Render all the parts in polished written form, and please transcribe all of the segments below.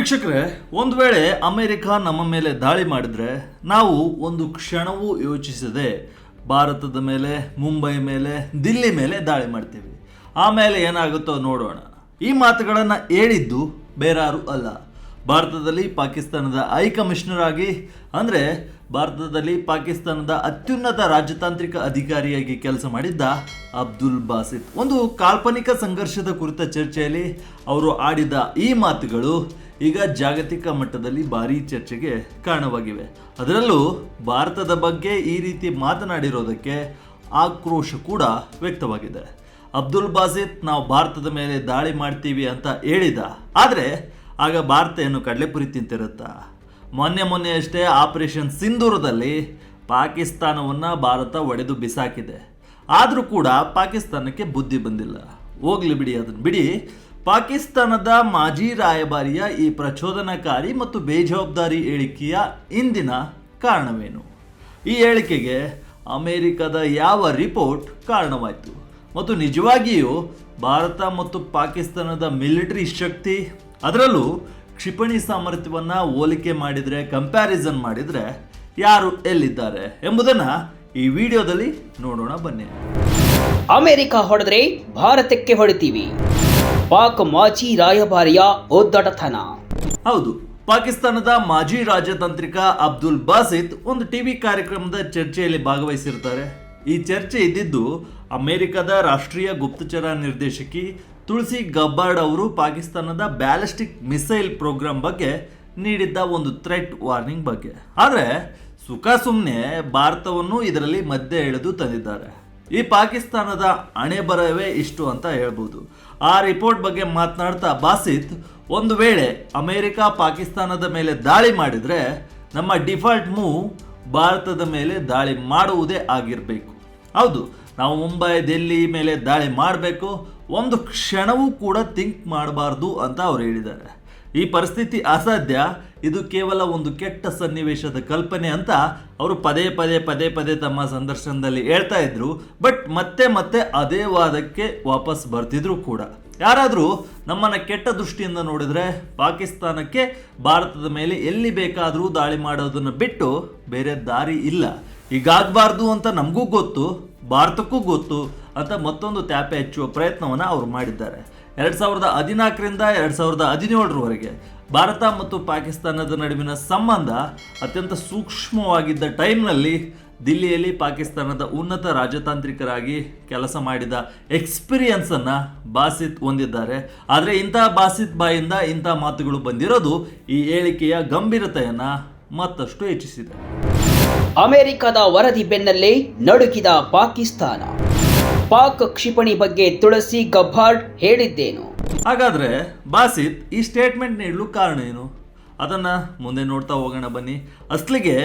ವೀಕ್ಷಕರೇ, ಒಂದು ವೇಳೆ ಅಮೆರಿಕ ನಮ್ಮ ಮೇಲೆ ದಾಳಿ ಮಾಡಿದ್ರೆ ನಾವು ಒಂದು ಕ್ಷಣವೂ ಯೋಚಿಸದೆ ಭಾರತದ ಮೇಲೆ, ಮುಂಬೈ ಮೇಲೆ, ದಿಲ್ಲಿ ಮೇಲೆ ದಾಳಿ ಮಾಡ್ತೀವಿ. ಆಮೇಲೆ ಏನಾಗುತ್ತೋ ನೋಡೋಣ. ಈ ಮಾತುಗಳನ್ನು ಹೇಳಿದ್ದು ಬೇರಾರು ಅಲ್ಲ, ಭಾರತದಲ್ಲಿ ಪಾಕಿಸ್ತಾನದ ಹೈ ಕಮಿಷನರ್ ಆಗಿ, ಅಂದರೆ ಭಾರತದಲ್ಲಿ ಪಾಕಿಸ್ತಾನದ ಅತ್ಯುನ್ನತ ರಾಜತಾಂತ್ರಿಕ ಅಧಿಕಾರಿಯಾಗಿ ಕೆಲಸ ಮಾಡಿದ್ದ ಅಬ್ದುಲ್ ಬಾಸಿತ್. ಒಂದು ಕಾಲ್ಪನಿಕ ಸಂಘರ್ಷದ ಕುರಿತ ಚರ್ಚೆಯಲ್ಲಿ ಅವರು ಆಡಿದ ಈ ಮಾತುಗಳು ಈಗ ಜಾಗತಿಕ ಮಟ್ಟದಲ್ಲಿ ಭಾರೀ ಚರ್ಚೆಗೆ ಕಾರಣವಾಗಿವೆ. ಅದರಲ್ಲೂ ಭಾರತದ ಬಗ್ಗೆ ಈ ರೀತಿ ಮಾತನಾಡಿರೋದಕ್ಕೆ ಆಕ್ರೋಶ ಕೂಡ ವ್ಯಕ್ತವಾಗಿದೆ. ಅಬ್ದುಲ್ ಬಾಸಿತ್ ನಾವು ಭಾರತದ ಮೇಲೆ ದಾಳಿ ಮಾಡ್ತೀವಿ ಅಂತ ಹೇಳಿದ, ಆದರೆ ಆಗ ಭಾರತ ಏನು ಕಡಲೆಪುರಿ ತಿಂತಿರುತ್ತಾ? ಮೊನ್ನೆ ಅಷ್ಟೇ ಆಪರೇಷನ್ ಸಿಂಧೂರದಲ್ಲಿ ಪಾಕಿಸ್ತಾನವನ್ನು ಭಾರತ ಒಡೆದು ಬಿಸಾಕಿದೆ. ಆದರೂ ಕೂಡ ಪಾಕಿಸ್ತಾನಕ್ಕೆ ಬುದ್ಧಿ ಬಂದಿಲ್ಲ. ಹೋಗ್ಲಿ ಬಿಡಿ, ಅದನ್ನು ಬಿಡಿ. ಪಾಕಿಸ್ತಾನದ ಮಾಜಿ ರಾಯಭಾರಿಯ ಈ ಪ್ರಚೋದನಕಾರಿ ಮತ್ತು ಬೇಜವಾಬ್ದಾರಿ ಹೇಳಿಕೆಯ ಹಿಂದಿನ ಕಾರಣವೇನು? ಈ ಹೇಳಿಕೆಗೆ ಅಮೆರಿಕದ ಯಾವ ರಿಪೋರ್ಟ್ ಕಾರಣವಾಯಿತು? ಮತ್ತು ನಿಜವಾಗಿಯೂ ಭಾರತ ಮತ್ತು ಪಾಕಿಸ್ತಾನದ ಮಿಲಿಟರಿ ಶಕ್ತಿ, ಅದರಲ್ಲೂ ಕ್ಷಿಪಣಿ ಸಾಮರ್ಥ್ಯವನ್ನು ಹೋಲಿಕೆ ಮಾಡಿದರೆ, ಕಂಪ್ಯಾರಿಸನ್ ಮಾಡಿದರೆ ಯಾರು ಎಲ್ಲಿದ್ದಾರೆ ಎಂಬುದನ್ನು ಈ ವಿಡಿಯೋದಲ್ಲಿ ನೋಡೋಣ ಬನ್ನಿ. ಅಮೆರಿಕ ಹೊಡೆದ್ರೆ ಭಾರತಕ್ಕೆ ಹೊಡಿತೀವಿ, ಪಾಕ್ ಮಾಜಿ ರಾಯಭಾರಿಯ ಒದ್ದಟತನ. ಹೌದು, ಪಾಕಿಸ್ತಾನದ ಮಾಜಿ ರಾಜತಾಂತ್ರಿಕ ಅಬ್ದುಲ್ ಬಾಸಿತ್ ಒಂದು ಟಿವಿ ಕಾರ್ಯಕ್ರಮದ ಚರ್ಚೆಯಲ್ಲಿ ಭಾಗವಹಿಸಿರ್ತಾರೆ. ಈ ಚರ್ಚೆ ಇದ್ದಿದ್ದು ಅಮೆರಿಕದ ರಾಷ್ಟ್ರೀಯ ಗುಪ್ತಚರ ನಿರ್ದೇಶಕಿ ತುಳಸಿ ಗಬ್ಬಾರ್ಡ್ ಅವರು ಪಾಕಿಸ್ತಾನದ ಬ್ಯಾಲಿಸ್ಟಿಕ್ ಮಿಸೈಲ್ ಪ್ರೋಗ್ರಾಂ ಬಗ್ಗೆ ನೀಡಿದ್ದ ಒಂದು ಥ್ರೆಟ್ ವಾರ್ನಿಂಗ್ ಬಗ್ಗೆ. ಆದರೆ ಸುಮ್ಮನೆ ಭಾರತವನ್ನು ಇದರಲ್ಲಿ ಮಧ್ಯೆ ಎಳೆದು ತಂದಿದ್ದಾರೆ. ಈ ಪಾಕಿಸ್ತಾನದ ಹಣೆ ಬರವೇ ಇಷ್ಟು ಅಂತ ಹೇಳ್ಬೋದು. ಆ ರಿಪೋರ್ಟ್ ಬಗ್ಗೆ ಮಾತನಾಡ್ತಾ ಬಾಸಿತ್, ಒಂದು ವೇಳೆ ಅಮೆರಿಕ ಪಾಕಿಸ್ತಾನದ ಮೇಲೆ ದಾಳಿ ಮಾಡಿದರೆ ನಮ್ಮ ಡಿಫಾಲ್ಟ್ ಮೂವ್ ಭಾರತದ ಮೇಲೆ ದಾಳಿ ಮಾಡುವುದೇ ಆಗಿರಬೇಕು. ಹೌದು, ನಾವು ಮುಂಬೈ, ದಿಲ್ಲಿ ಮೇಲೆ ದಾಳಿ ಮಾಡಬೇಕು, ಒಂದು ಕ್ಷಣವೂ ಕೂಡ ಥಿಂಕ್ ಮಾಡಬಾರ್ದು ಅಂತ ಅವ್ರು ಹೇಳಿದ್ದಾರೆ. ಈ ಪರಿಸ್ಥಿತಿ ಅಸಾಧ್ಯ, ಇದು ಕೇವಲ ಒಂದು ಕೆಟ್ಟ ಸನ್ನಿವೇಶದ ಕಲ್ಪನೆ ಅಂತ ಅವರು ಪದೇ ತಮ್ಮ ಸಂದರ್ಶನದಲ್ಲಿ ಹೇಳ್ತಾ ಇದ್ರು. ಬಟ್ ಮತ್ತೆ ಅದೇ ವಾದಕ್ಕೆ ವಾಪಸ್ ಬರ್ತಿದ್ರು ಕೂಡ. ಯಾರಾದರೂ ನಮ್ಮನ್ನು ಕೆಟ್ಟ ದೃಷ್ಟಿಯಿಂದ ನೋಡಿದರೆ ಪಾಕಿಸ್ತಾನಕ್ಕೆ ಭಾರತದ ಮೇಲೆ ಎಲ್ಲಿ ಬೇಕಾದರೂ ದಾಳಿ ಮಾಡೋದನ್ನು ಬಿಟ್ಟು ಬೇರೆ ದಾರಿ ಇಲ್ಲ. ಹೀಗಾಗಬಾರ್ದು ಅಂತ ನಮಗೂ ಗೊತ್ತು, ಭಾರತಕ್ಕೂ ಗೊತ್ತು ಅಂತ ಮತ್ತೊಂದು ತ್ಯಾಪೆ ಹಚ್ಚುವ ಪ್ರಯತ್ನವನ್ನು ಅವರು ಮಾಡಿದ್ದಾರೆ. 2014ರಿಂದ 2017ರವರೆಗೆ ಭಾರತ ಮತ್ತು ಪಾಕಿಸ್ತಾನದ ನಡುವಿನ ಸಂಬಂಧ ಅತ್ಯಂತ ಸೂಕ್ಷ್ಮವಾಗಿದ್ದ ಟೈಮ್ನಲ್ಲಿ ದಿಲ್ಲಿಯಲ್ಲಿ ಪಾಕಿಸ್ತಾನದ ಉನ್ನತ ರಾಜತಾಂತ್ರಿಕರಾಗಿ ಕೆಲಸ ಮಾಡಿದ ಎಕ್ಸ್ಪೀರಿಯನ್ಸನ್ನು ಬಾಸಿತ್ ಹೊಂದಿದ್ದಾರೆ. ಆದರೆ ಇಂತಹ ಬಾಸಿತ್ ಬಾಯಿಂದ ಇಂಥ ಮಾತುಗಳು ಬಂದಿರೋದು ಈ ಹೇಳಿಕೆಯ ಗಂಭೀರತೆಯನ್ನು ಮತ್ತಷ್ಟು ಹೆಚ್ಚಿಸಿದೆ. ಅಮೆರಿಕದ ವರದಿ ಬೆನ್ನಲ್ಲೇ ನಡುಗಿದ ಪಾಕಿಸ್ತಾನ. ಪಾಕ್ ಕ್ಷಿಪಣಿ ಬಗ್ಗೆ ತುಳಸಿ ಗಬ್ಬಾರ್ಡ್ ಹೇಳಿದ್ದೇನು? ಹಾಗಾದರೆ ಬಾಸಿತ್ ಈ ಸ್ಟೇಟ್ಮೆಂಟ್ ನೀಡಲು ಕಾರಣ ಏನು? ಅದನ್ನು ಮುಂದೆ ನೋಡ್ತಾ ಹೋಗೋಣ ಬನ್ನಿ. ಅಸಲಿಗೆ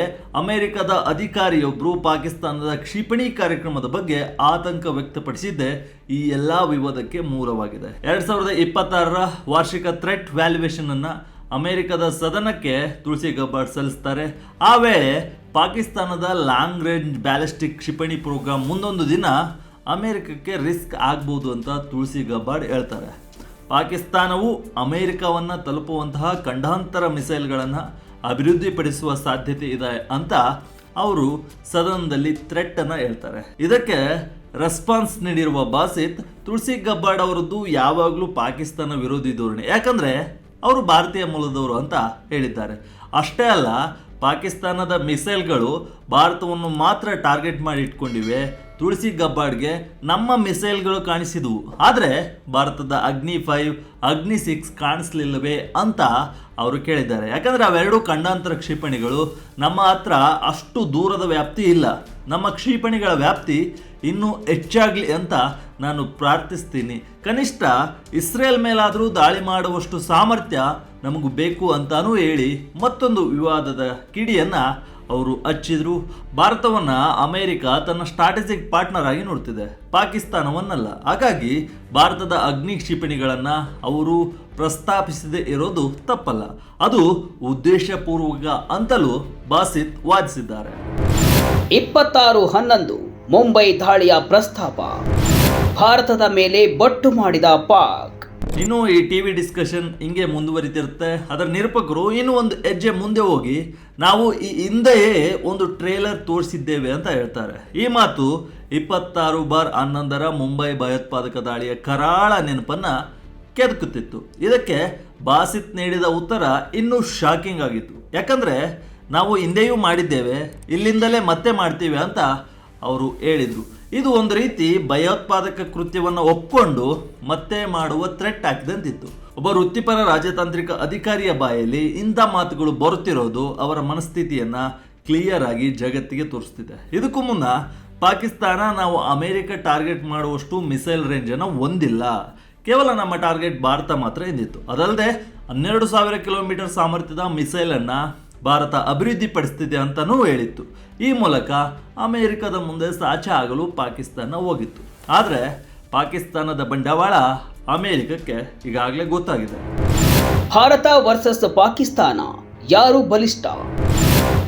ಅಮೆರಿಕದ ಅಧಿಕಾರಿಯೊಬ್ಬರು ಪಾಕಿಸ್ತಾನದ ಕ್ಷಿಪಣಿ ಕಾರ್ಯಕ್ರಮದ ಬಗ್ಗೆ ಆತಂಕ ವ್ಯಕ್ತಪಡಿಸಿದ್ದೇ ಈ ಎಲ್ಲ ವಿವಾದಕ್ಕೆ ಮೂಲವಾಗಿದೆ. 2026ರ ವಾರ್ಷಿಕ ಥ್ರೆಟ್ ವ್ಯಾಲ್ಯೂಯೇಷನ್ ಅನ್ನು ಅಮೆರಿಕದ ಸದನಕ್ಕೆ ತುಳಸಿ ಗಬ್ಬಾರ್ಡ್ ಸಲ್ಲಿಸ್ತಾರೆ. ಆ ವೇಳೆ ಪಾಕಿಸ್ತಾನದ ಲಾಂಗ್ ರೇಂಜ್ ಬ್ಯಾಲಿಸ್ಟಿಕ್ ಕ್ಷಿಪಣಿ ಪ್ರೋಗ್ರಾಂ ಮುಂದೊಂದು ದಿನ ಅಮೆರಿಕಕ್ಕೆ ರಿಸ್ಕ್ ಆಗ್ಬೋದು ಅಂತ ತುಳಸಿ ಗಬ್ಬಾರ್ಡ್ ಹೇಳ್ತಾರೆ. ಪಾಕಿಸ್ತಾನವು ಅಮೆರಿಕವನ್ನು ತಲುಪುವಂತಹ ಖಂಡಾಂತರ ಮಿಸೈಲ್ಗಳನ್ನು ಅಭಿವೃದ್ಧಿಪಡಿಸುವ ಸಾಧ್ಯತೆ ಇದೆ ಅಂತ ಅವರು ಸದನದಲ್ಲಿ ಥ್ರೆಟ್ ಅನ್ನು ಹೇಳ್ತಾರೆ. ಇದಕ್ಕೆ ರೆಸ್ಪಾನ್ಸ್ ನೀಡಿರುವ ಬಾಸಿತ್, ತುಳಸಿ ಗಬ್ಬಾರ್ಡ್ ಅವರದ್ದು ಯಾವಾಗಲೂ ಪಾಕಿಸ್ತಾನ ವಿರೋಧಿ ಧೋರಣೆ, ಯಾಕಂದರೆ ಅವರು ಭಾರತೀಯ ಮೂಲದವರು ಅಂತ ಹೇಳಿದ್ದಾರೆ. ಅಷ್ಟೇ ಅಲ್ಲ, ಪಾಕಿಸ್ತಾನದ ಮಿಸೈಲ್ಗಳು ಭಾರತವನ್ನು ಮಾತ್ರ ಟಾರ್ಗೆಟ್ ಮಾಡಿ ಇಟ್ಕೊಂಡಿವೆ. ತುಳಸಿ ಗಬ್ಬಾರ್ಡ್ಗೆ ನಮ್ಮ ಮಿಸೈಲ್ಗಳು ಕಾಣಿಸಿದವು, ಆದರೆ ಭಾರತದ ಅಗ್ನಿ 5, ಅಗ್ನಿ 6 ಕಾಣಿಸ್ಲಿಲ್ಲವೇ ಅಂತ ಅವರು ಕೇಳಿದ್ದಾರೆ. ಯಾಕಂದರೆ ಅವೆರಡೂ ಖಂಡಾಂತರ ಕ್ಷಿಪಣಿಗಳು, ನಮ್ಮ ಹತ್ರ ಅಷ್ಟು ದೂರದ ವ್ಯಾಪ್ತಿ ಇಲ್ಲ. ನಮ್ಮ ಕ್ಷಿಪಣಿಗಳ ವ್ಯಾಪ್ತಿ ಇನ್ನೂ ಹೆಚ್ಚಾಗಲಿ ಅಂತ ನಾನು ಪ್ರಾರ್ಥಿಸ್ತೀನಿ. ಕನಿಷ್ಠ ಇಸ್ರೇಲ್ ಮೇಲಾದರೂ ದಾಳಿ ಮಾಡುವಷ್ಟು ಸಾಮರ್ಥ್ಯ ನಮಗೂ ಬೇಕು ಅಂತಾನೂ ಹೇಳಿ ಮತ್ತೊಂದು ವಿವಾದದ ಕಿಡಿಯನ್ನು ಅವರು ಹಚ್ಚಿದ್ರು. ಭಾರತವನ್ನು ಅಮೆರಿಕ ತನ್ನ ಸ್ಟ್ರಾಟಜಿಕ್ ಪಾರ್ಟ್ನರ್ ಆಗಿ ನೋಡ್ತಿದೆ, ಪಾಕಿಸ್ತಾನವನ್ನಲ್ಲ. ಹಾಗಾಗಿ ಭಾರತದ ಅಗ್ನಿ ಕ್ಷಿಪಣಿಗಳನ್ನು ಅವರು ಪ್ರಸ್ತಾಪಿಸದೇ ಇರೋದು ತಪ್ಪಲ್ಲ, ಅದು ಉದ್ದೇಶಪೂರ್ವಕ ಅಂತಲೂ ಬಾಸಿತ್ ವಾದಿಸಿದ್ದಾರೆ. 26/11 ಮುಂಬೈ ದಾಳಿಯ ಪ್ರಸ್ತಾಪ, ಭಾರತದ ಮೇಲೆ ಬೊಟ್ಟು ಮಾಡಿದ ಪಾಕ್. ಇನ್ನು ಈ ಟಿವಿ ಡಿಸ್ಕಷನ್ ಹಿಂಗೆ ಮುಂದುವರಿತಿರುತ್ತೆ. ಅದರ ನಿರೂಪಕರು ಇನ್ನೂ ಒಂದು ಹೆಜ್ಜೆ ಮುಂದೆ ಹೋಗಿ ನಾವು ಈ ಹಿಂದೆಯೇ ಒಂದು ಟ್ರೇಲರ್ ತೋರಿಸಿದ್ದೇವೆ ಅಂತ ಹೇಳ್ತಾರೆ. ಈ ಮಾತು 26/11 ಮುಂಬೈ ಭಯೋತ್ಪಾದಕ ದಾಳಿಯ ಕರಾಳ ನೆನಪನ್ನ ಕೆದಕುತ್ತಿತ್ತು. ಇದಕ್ಕೆ ಬಾಸಿತ್ ನೀಡಿದ ಉತ್ತರ ಇನ್ನೂ ಶಾಕಿಂಗ್ ಆಗಿತ್ತು. ಯಾಕಂದ್ರೆ ನಾವು ಹಿಂದೆಯೂ ಮಾಡಿದ್ದೇವೆ, ಇಲ್ಲಿಂದಲೇ ಮತ್ತೆ ಮಾಡ್ತೀವಿ ಅಂತ ಅವರು ಹೇಳಿದ್ರು. ಇದು ಒಂದು ರೀತಿ ಭಯೋತ್ಪಾದಕ ಕೃತ್ಯವನ್ನು ಒಪ್ಕೊಂಡು ಮತ್ತೆ ಮಾಡುವ ಥ್ರೆಟ್ ಹಾಕಿದಂತಿತ್ತು. ಒಬ್ಬ ವೃತ್ತಿಪರ ರಾಜತಾಂತ್ರಿಕ ಅಧಿಕಾರಿಯ ಬಾಯಲ್ಲಿ ಇಂಥ ಮಾತುಗಳು ಬರುತ್ತಿರೋದು ಅವರ ಮನಸ್ಥಿತಿಯನ್ನ ಕ್ಲಿಯರ್ ಆಗಿ ಜಗತ್ತಿಗೆ ತೋರಿಸ್ತಿದೆ. ಇದಕ್ಕೂ ಮುನ್ನ ಪಾಕಿಸ್ತಾನ ನಾವು ಅಮೆರಿಕ ಟಾರ್ಗೆಟ್ ಮಾಡುವಷ್ಟು ಮಿಸೈಲ್ ರೇಂಜನ್ನು ಹೊಂದಿಲ್ಲ, ಕೇವಲ ನಮ್ಮ ಟಾರ್ಗೆಟ್ ಭಾರತ ಮಾತ್ರ ಎಂದಿತ್ತು. ಅದಲ್ಲದೆ 12,000 ಕಿಲೋಮೀಟರ್ ಸಾಮರ್ಥ್ಯದ ಮಿಸೈಲನ್ನು ಭಾರತ ಅಭಿವೃದ್ಧಿಪಡಿಸ್ತಿದೆ ಅಂತಲೂ ಹೇಳಿತ್ತು. ಈ ಮೂಲಕ ಅಮೆರಿಕದ ಮುಂದೆ ಸಾಚ ಆಗಲು ಪಾಕಿಸ್ತಾನ ಹೋಗಿತ್ತು. ಆದರೆ ಪಾಕಿಸ್ತಾನದ ಬಂಡವಾಳ ಅಮೆರಿಕಕ್ಕೆ ಈಗಾಗಲೇ ಗೊತ್ತಾಗಿದೆ. ಭಾರತ ವರ್ಸಸ್ ಪಾಕಿಸ್ತಾನ, ಯಾರು ಬಲಿಷ್ಠ?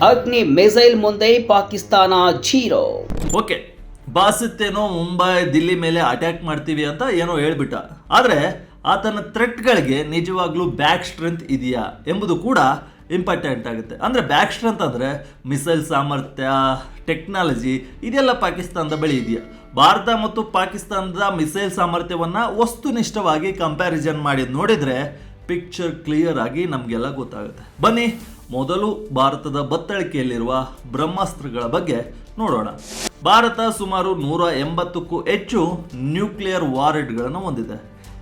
ಅಗ್ನಿ ಮಿಸೈಲ್ ಮುಂದೆ ಪಾಕಿಸ್ತಾನ ಝೀರೋ. ಓಕೆ, ಬಾಸಿತ್ ಏನೋ ಮುಂಬೈ ದಿಲ್ಲಿ ಮೇಲೆ ಅಟ್ಯಾಕ್ ಮಾಡ್ತೀವಿ ಅಂತ ಏನೋ ಹೇಳ್ಬಿಟ್ಟ. ಆದರೆ ಆತನ ಥ್ರೆಟ್ಗಳಿಗೆ ನಿಜವಾಗ್ಲೂ ಬ್ಯಾಕ್ ಸ್ಟ್ರೆಂತ್ ಇದೆಯಾ ಎಂಬುದು ಕೂಡ ಇಂಪಾರ್ಟೆಂಟ್ ಆಗುತ್ತೆ. ಅಂದರೆ ಬ್ಯಾಕ್ ಸ್ಟ್ರೆಂತ್ ಅಂದರೆ ಮಿಸೈಲ್ ಸಾಮರ್ಥ್ಯ, ಟೆಕ್ನಾಲಜಿ ಇದೆಲ್ಲ ಪಾಕಿಸ್ತಾನದ ಬಳಿ ಇದೆಯಾ? ಭಾರತ ಮತ್ತು ಪಾಕಿಸ್ತಾನದ ಮಿಸೈಲ್ ಸಾಮರ್ಥ್ಯವನ್ನು ವಸ್ತುನಿಷ್ಠವಾಗಿ ಕಂಪ್ಯಾರಿಸನ್ ಮಾಡಿ ನೋಡಿದರೆ ಪಿಕ್ಚರ್ ಕ್ಲಿಯರ್ ಆಗಿ ನಮಗೆಲ್ಲ ಗೊತ್ತಾಗುತ್ತೆ. ಬನ್ನಿ ಮೊದಲು ಭಾರತದ ಬತ್ತಳಿಕೆಯಲ್ಲಿರುವ ಬ್ರಹ್ಮಾಸ್ತ್ರಗಳ ಬಗ್ಗೆ ನೋಡೋಣ. ಭಾರತ ಸುಮಾರು 180ಕ್ಕೂ ಹೆಚ್ಚು ನ್ಯೂಕ್ಲಿಯರ್ ವಾರೆಡ್ಗಳನ್ನು ಹೊಂದಿದೆ.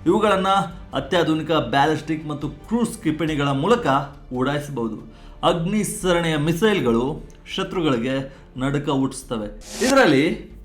ಇವುಗಳನ್ನು ಅತ್ಯಾಧುನಿಕ ಬ್ಯಾಲಿಸ್ಟಿಕ್ ಮತ್ತು ಕ್ರೂಸ್ ಕ್ಷಿಪಣಿಗಳ ಮೂಲಕ ಉಡಾಯಿಸಬಹುದು. ಅಗ್ನಿ ಸರಣಿಯ ಮಿಸೈಲ್ಗಳು ಶತ್ರುಗಳಿಗೆ ನಡುಕ ಹುಟ್ಟಿಸ್ತವೆ. ಇದರಲ್ಲಿ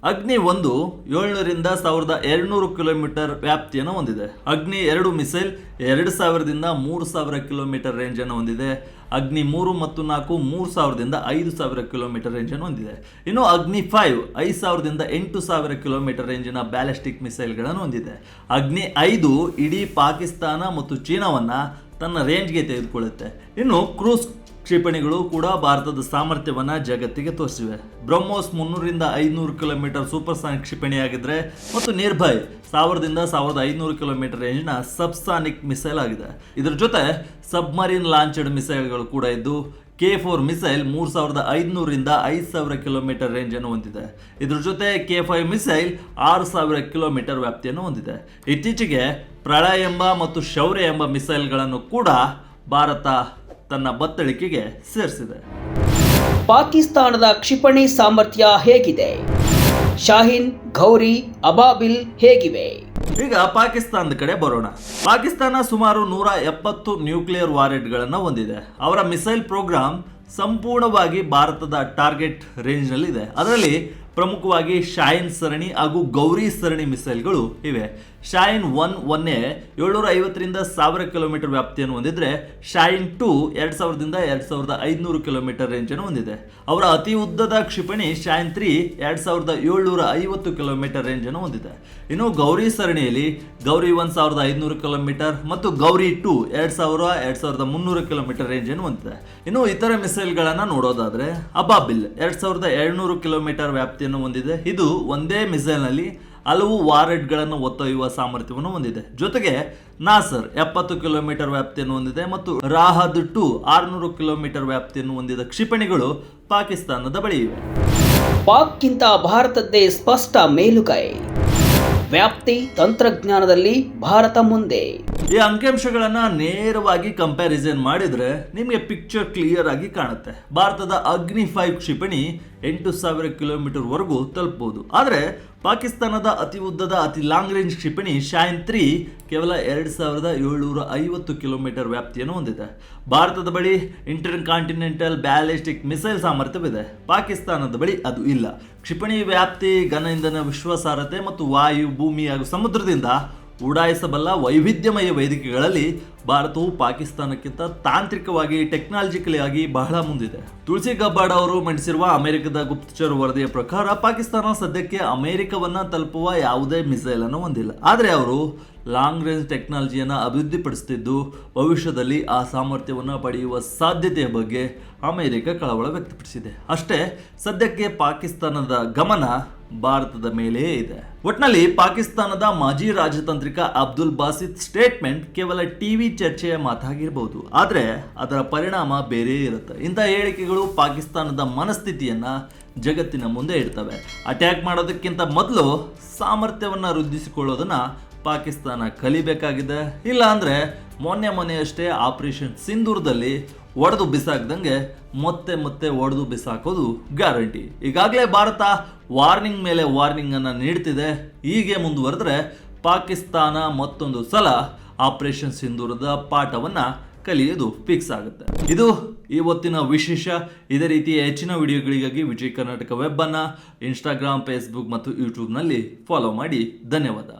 ಅಗ್ನಿ 1 700ರಿಂದ 1200 ಕಿಲೋಮೀಟರ್ ವ್ಯಾಪ್ತಿಯನ್ನು ಹೊಂದಿದೆ. ಅಗ್ನಿ 2 ಮಿಸೈಲ್ 2000ದಿಂದ 3000 ಕಿಲೋಮೀಟರ್ ರೇಂಜನ್ನು ಹೊಂದಿದೆ. ಅಗ್ನಿ 3 ಮತ್ತು 4 3000ದಿಂದ 5000 ಕಿಲೋಮೀಟರ್ ರೇಂಜನ್ನು ಹೊಂದಿದೆ. ಇನ್ನು ಅಗ್ನಿ 5 5000ದಿಂದ 8000 ಕಿಲೋಮೀಟರ್ ರೇಂಜಿನ ಬ್ಯಾಲಿಸ್ಟಿಕ್ ಮಿಸೈಲ್ಗಳನ್ನು ಹೊಂದಿದೆ. ಅಗ್ನಿ 5 ಇಡೀ ಪಾಕಿಸ್ತಾನ ಮತ್ತು ಚೀನಾವನ್ನು ತನ್ನ ರೇಂಜ್ಗೆ ತೆಗೆದುಕೊಳ್ಳುತ್ತೆ. ಇನ್ನು ಕ್ರೂಸ್ ಕ್ಷಿಪಣಿಗಳು ಕೂಡ ಭಾರತದ ಸಾಮರ್ಥ್ಯವನ್ನು ಜಗತ್ತಿಗೆ ತೋರಿಸಿವೆ. ಬ್ರಹ್ಮೋಸ್ 300ರಿಂದ 500 ಕಿಲೋಮೀಟರ್ ಸೂಪರ್ಸಾನಿಕ್ ಕ್ಷಿಪಣಿಯಾಗಿದ್ದರೆ ಮತ್ತು ನಿರ್ಭಯ್ 1000ರಿಂದ 1500 ಕಿಲೋಮೀಟರ್ ರೇಂಜ್ನ ಸಬ್ಸಾನಿಕ್ ಮಿಸೈಲ್ ಆಗಿದೆ. ಇದರ ಜೊತೆ ಸಬ್ಮರೀನ್ ಲಾಂಚ್ಡ್ ಮಿಸೈಲ್ಗಳು ಕೂಡ ಇದ್ದು K4 ಮಿಸೈಲ್ 3500ರಿಂದ 5000 ಕಿಲೋಮೀಟರ್ ರೇಂಜನ್ನು ಹೊಂದಿದೆ. ಇದರ ಜೊತೆ K5 ಮಿಸೈಲ್ 6000 ಕಿಲೋಮೀಟರ್ ವ್ಯಾಪ್ತಿಯನ್ನು ಹೊಂದಿದೆ. ಇತ್ತೀಚೆಗೆ ಪ್ರಳಯ ಎಂಬ ಮತ್ತು ಶೌರ್ಯ ಎಂಬ ಮಿಸೈಲ್ಗಳನ್ನು ಕೂಡ ಭಾರತ ತನ್ನ ಬತ್ತಳಿಕೆಗೆ ಸೇರಿಸಿದೆ. ಪಾಕಿಸ್ತಾನದ ಕ್ಷಿಪಣಿ ಸಾಮರ್ಥ್ಯ ಹೇಗಿದೆ? ಶಾಹಿನ್, ಗೌರಿ, ಅಬಾಬಿಲ್ ಹೇಗಿವೆ? ಈಗ ಪಾಕಿಸ್ತಾನದ ಕಡೆ ಬರೋಣ. ಪಾಕಿಸ್ತಾನ ಸುಮಾರು 170 ನ್ಯೂಕ್ಲಿಯರ್ ವಾರೆಡ್ಗಳನ್ನು ಹೊಂದಿದೆ. ಅವರ ಮಿಸೈಲ್ ಪ್ರೋಗ್ರಾಮ್ ಸಂಪೂರ್ಣವಾಗಿ ಭಾರತದ ಟಾರ್ಗೆಟ್ ರೇಂಜ್ನಲ್ಲಿದೆ. ಅದರಲ್ಲಿ ಪ್ರಮುಖವಾಗಿ ಶಾಹಿನ್ ಸರಣಿ ಹಾಗೂ ಗೌರಿ ಸರಣಿ ಮಿಸೈಲ್ಗಳು ಇವೆ. ಶಾಹಿನ್ 1A 750ರಿಂದ 1000 ಕಿಲೋಮೀಟರ್ ವ್ಯಾಪ್ತಿಯನ್ನು ಹೊಂದಿದ್ರೆ ಶಾಹಿನ್ 2 2000ದಿಂದ 2500 ಕಿಲೋಮೀಟರ್ ರೇಂಜನ್ನು ಹೊಂದಿದೆ. ಅವರ ಅತಿ ಉದ್ದದ ಕ್ಷಿಪಣಿ ಶಾಹಿನ್ 3 2750 ಕಿಲೋಮೀಟರ್ ರೇಂಜನ್ನು ಹೊಂದಿದೆ. ಇನ್ನು ಗೌರಿ ಸರಣಿಯಲ್ಲಿ ಗೌರಿ 1500 ಕಿಲೋಮೀಟರ್ ಮತ್ತು ಗೌರಿ 2 2300 ಕಿಲೋಮೀಟರ್ ರೇಂಜನ್ನು ಹೊಂದಿದೆ. ಇನ್ನು ಇತರ ಮಿಸೈಲ್ಗಳನ್ನು ನೋಡೋದಾದ್ರೆ ಅಬಾಬಿಲ್ 2700 ಕಿಲೋಮೀಟರ್ ವ್ಯಾಪ್ತಿಯನ್ನು ಹೊಂದಿದೆ. ಇದು ಒಂದೇ ಮಿಸೈಲ್ನಲ್ಲಿ ಹಲವು ವಾರೆಡ್ಗಳನ್ನು ಹೊತ್ತೊಯ್ಯುವ ಸಾಮರ್ಥ್ಯವನ್ನು ಹೊಂದಿದೆ. ಜೊತೆಗೆ ನಾಸರ್ 70 ಕಿಲೋಮೀಟರ್ ವ್ಯಾಪ್ತಿಯನ್ನು ಹೊಂದಿದೆ ಮತ್ತು ರಾಹದ್ 2 600 ಕಿಲೋಮೀಟರ್ ವ್ಯಾಪ್ತಿಯನ್ನು ಹೊಂದಿದ ಕ್ಷಿಪಣಿಗಳು ಪಾಕಿಸ್ತಾನದ ಬಳಿ ಇವೆ. ಪಾಕ್ಗಿಂತ ಭಾರತದ್ದೇ ಸ್ಪಷ್ಟ ಮೇಲುಗೈ. ವ್ಯಾಪ್ತಿ, ತಂತ್ರಜ್ಞಾನದಲ್ಲಿ ಭಾರತ ಮುಂದೆ. ಈ ಅಂಕಿಅಂಶಗಳನ್ನ ನೇರವಾಗಿ ಕಂಪ್ಯಾರಿಸನ್ ಮಾಡಿದ್ರೆ ನಿಮಗೆ ಪಿಕ್ಚರ್ ಕ್ಲಿಯರ್ ಆಗಿ ಕಾಣುತ್ತೆ. ಭಾರತದ ಅಗ್ನಿ 5 ಕ್ಷಿಪಣಿ 8000 ಕಿಲೋಮೀಟರ್ ವರೆಗೂ ತಲುಪಬಹುದು. ಆದರೆ ಪಾಕಿಸ್ತಾನದ ಅತಿ ಉದ್ದದ ಅತಿ ಲಾಂಗ್ ರೇಂಜ್ ಕ್ಷಿಪಣಿ ಶಾಹಿನ್ 3 ಕೇವಲ 2750 ಕಿಲೋಮೀಟರ್ ವ್ಯಾಪ್ತಿಯನ್ನು ಹೊಂದಿದೆ. ಭಾರತದ ಬಳಿ ಇಂಟರ್ ಕಾಂಟಿನೆಂಟಲ್ ಬ್ಯಾಲಿಸ್ಟಿಕ್ ಮಿಸೈಲ್ ಸಾಮರ್ಥ್ಯವಿದೆ. ಪಾಕಿಸ್ತಾನದ ಬಳಿ ಅದು ಇಲ್ಲ. ಕ್ಷಿಪಣಿ ವ್ಯಾಪ್ತಿ, ಘನ ಇಂಧನ ವಿಶ್ವಾಸಾರ್ಹತೆ ಮತ್ತು ವಾಯು, ಭೂಮಿ ಹಾಗೂ ಸಮುದ್ರದಿಂದ ಉಡಾಯಿಸಬಲ್ಲ ವೈವಿಧ್ಯಮಯ ವೇದಿಕೆಗಳಲ್ಲಿ ಭಾರತವು ಪಾಕಿಸ್ತಾನಕ್ಕಿಂತ ತಾಂತ್ರಿಕವಾಗಿ, ಟೆಕ್ನಾಲಜಿಕಲಿ ಆಗಿ ಬಹಳ ಮುಂದಿದೆ. ತುಳಸಿ ಗಬ್ಬಾರ್ಡ್ ಅವರು ಮಂಡಿಸಿರುವ ಅಮೆರಿಕದ ಗುಪ್ತಚರ ವರದಿಯ ಪ್ರಕಾರ ಪಾಕಿಸ್ತಾನ ಸದ್ಯಕ್ಕೆ ಅಮೆರಿಕವನ್ನ ತಲುಪುವ ಯಾವುದೇ ಮಿಸೈಲ್ ಅನ್ನು ಹೊಂದಿಲ್ಲ. ಆದರೆ ಅವರು ಲಾಂಗ್ ರೇಂಜ್ ಟೆಕ್ನಾಲಜಿಯನ್ನು ಅಭಿವೃದ್ಧಿಪಡಿಸುತ್ತಿದ್ದು ಭವಿಷ್ಯದಲ್ಲಿ ಆ ಸಾಮರ್ಥ್ಯವನ್ನು ಪಡೆಯುವ ಸಾಧ್ಯತೆಯ ಬಗ್ಗೆ ಅಮೆರಿಕ ಕಳವಳ ವ್ಯಕ್ತಪಡಿಸಿದೆ. ಅಷ್ಟೇ, ಸದ್ಯಕ್ಕೆ ಪಾಕಿಸ್ತಾನದ ಗಮನ ಭಾರತದ ಮೇಲೇ ಇದೆ. ಒಟ್ನಲ್ಲಿ ಪಾಕಿಸ್ತಾನದ ಮಾಜಿ ರಾಜತಾಂತ್ರಿಕ ಅಬ್ದುಲ್ ಬಾಸಿತ್ ಸ್ಟೇಟ್ಮೆಂಟ್ ಕೇವಲ ಟಿವಿ ಚರ್ಚೆಯ ಮಾತಾಗಿರಬಹುದು, ಆದ್ರೆ ಅದರ ಪರಿಣಾಮ ಬೇರೆ ಇರುತ್ತೆ. ಇಂಥ ಹೇಳಿಕೆಗಳು ಪಾಕಿಸ್ತಾನದ ಮನಸ್ಥಿತಿಯನ್ನ ಜಗತ್ತಿನ ಮುಂದೆ ಇಡ್ತವೆ. ಅಟ್ಯಾಕ್ ಮಾಡೋದಕ್ಕಿಂತ ಮೊದಲು ಸಾಮರ್ಥ್ಯವನ್ನ ವೃದ್ಧಿಸಿಕೊಳ್ಳೋದನ್ನ ಪಾಕಿಸ್ತಾನ ಕಲಿಬೇಕಾಗಿದೆ. ಇಲ್ಲ ಅಂದ್ರೆ ಮೊನ್ನೆಯಷ್ಟೇ ಆಪರೇಷನ್ ಸಿಂಧೂರದಲ್ಲಿ ಒಡೆದು ಬಿಸಾಕ್ದಂಗೆ ಮತ್ತೆ ಒಡೆದು ಬಿಸಾಕೋದು ಗ್ಯಾರಂಟಿ. ಈಗಾಗಲೇ ಭಾರತ ವಾರ್ನಿಂಗ್ ಮೇಲೆ ವಾರ್ನಿಂಗ್ ಅನ್ನ ನೀಡ್ತಿದೆ. ಹೀಗೆ ಮುಂದುವರೆದ್ರೆ ಪಾಕಿಸ್ತಾನ ಮತ್ತೊಂದು ಸಲ ಆಪರೇಷನ್ ಸಿಂಧೂರದ ಪಾಠವನ್ನ ಕಲಿಯೋದು ಫಿಕ್ಸ್ ಆಗುತ್ತೆ. ಇದು ಇವತ್ತಿನ ವಿಶೇಷ. ಇದೇ ರೀತಿಯ ಹೆಚ್ಚಿನ ವಿಡಿಯೋಗಳಿಗಾಗಿ ವಿಜಯ್ ಕರ್ನಾಟಕ ವೆಬ್ ಅನ್ನ ಇನ್ಸ್ಟಾಗ್ರಾಮ್, ಫೇಸ್ಬುಕ್ ಮತ್ತು ಯೂಟ್ಯೂಬ್ನಲ್ಲಿ ಫಾಲೋ ಮಾಡಿ. ಧನ್ಯವಾದ.